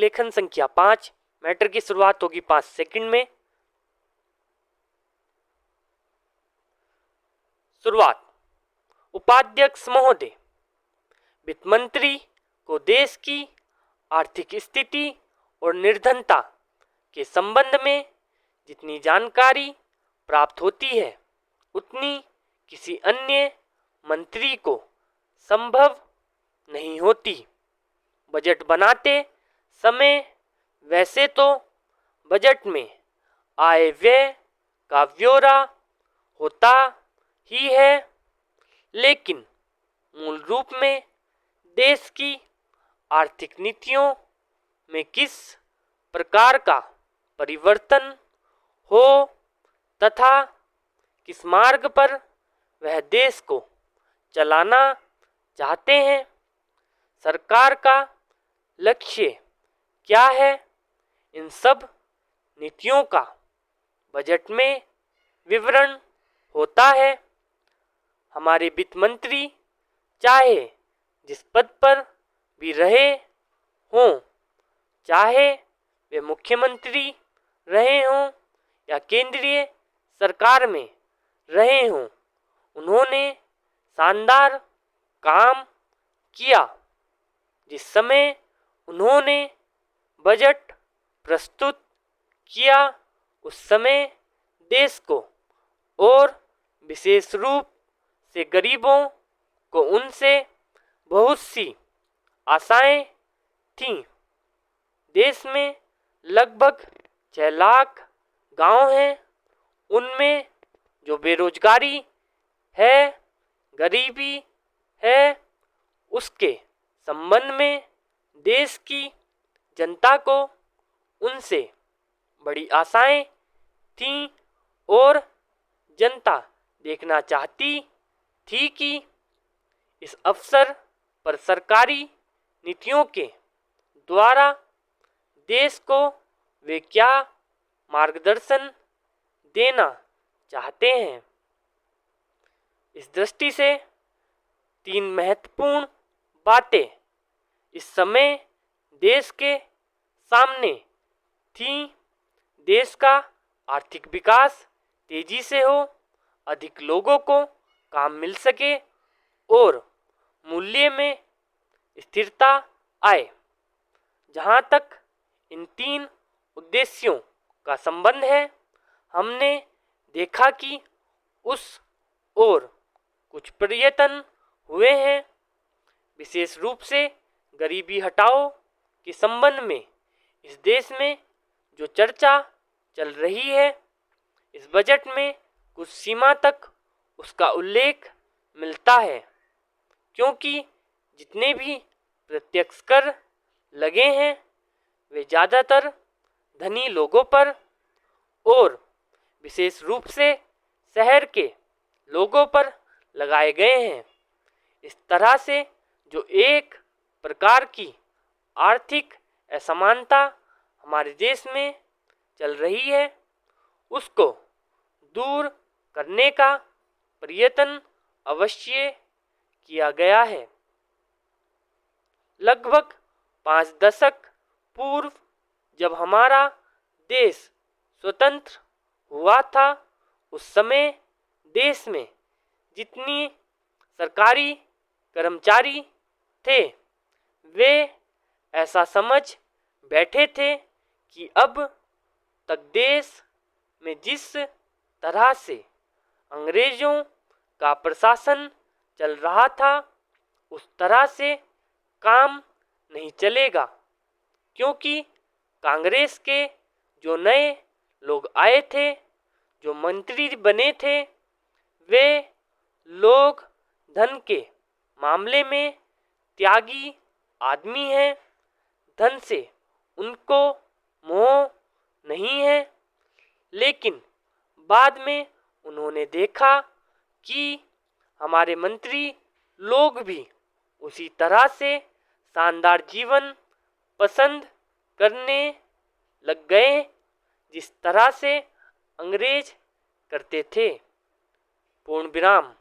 लेखन संख्या 5। मैटर की शुरुआत होगी 5 सेकंड में। शुरुआत। उपाध्यक्ष महोदय, वित्त मंत्री को देश की आर्थिक स्थिति और निर्धनता के संबंध में जितनी जानकारी प्राप्त होती है उतनी किसी अन्य मंत्री को संभव नहीं होती। बजट बनाते समय वैसे तो बजट में आय व्यय का ब्यौरा होता ही है, लेकिन मूल रूप में देश की आर्थिक नीतियों में किस प्रकार का परिवर्तन हो तथा किस मार्ग पर वह देश को चलाना चाहते हैं, सरकार का लक्ष्य क्या है, इन सब नीतियों का बजट में विवरण होता है। हमारे वित्त मंत्री चाहे जिस पद पर भी रहे हों, चाहे वे मुख्यमंत्री रहे हों या केंद्रीय सरकार में रहे हों, उन्होंने शानदार काम किया। जिस समय उन्होंने बजट प्रस्तुत किया उस समय देश को और विशेष रूप से गरीबों को उनसे बहुत सी आशाएं थीं। देश में लगभग 6 लाख गांव हैं, उनमें जो बेरोजगारी है, गरीबी है, उसके संबंध में देश की जनता को उनसे बड़ी आशाएं थीं और जनता देखना चाहती थी कि इस अवसर पर सरकारी नीतियों के द्वारा देश को वे क्या मार्गदर्शन देना चाहते हैं। इस दृष्टि से 3 महत्वपूर्ण बातें इस समय देश के सामने थीं। देश का आर्थिक विकास तेजी से हो, अधिक लोगों को काम मिल सके और मूल्य में स्थिरता आए। जहां तक इन 3 उद्देश्यों का संबंध है, हमने देखा कि उस और कुछ प्रयत्न हुए हैं। विशेष रूप से गरीबी हटाओ के संबंध में इस देश में जो चर्चा चल रही है, इस बजट में कुछ सीमा तक उसका उल्लेख मिलता है, क्योंकि जितने भी प्रत्यक्ष कर लगे हैं वे ज़्यादातर धनी लोगों पर और विशेष रूप से शहर के लोगों पर लगाए गए हैं। इस तरह से जो एक प्रकार की आर्थिक असमानता हमारे देश में चल रही है, उसको दूर करने का प्रयत्न अवश्य किया गया है। लगभग 5 दशक पूर्व जब हमारा देश स्वतंत्र हुआ था, उस समय देश में जितनी सरकारी कर्मचारी थे वे ऐसा समझ बैठे थे कि अब तक देश में जिस तरह से अंग्रेजों का प्रशासन चल रहा था उस तरह से काम नहीं चलेगा, क्योंकि कांग्रेस के जो नए लोग आए थे, जो मंत्री बने थे, वे लोग धन के मामले में त्यागी आदमी हैं। धन से उनको मोह नहीं है, लेकिन बाद में उन्होंने देखा कि हमारे मंत्री लोग भी उसी तरह से शानदार जीवन पसंद करने लग गए जिस तरह से अंग्रेज करते थे। पूर्ण विराम।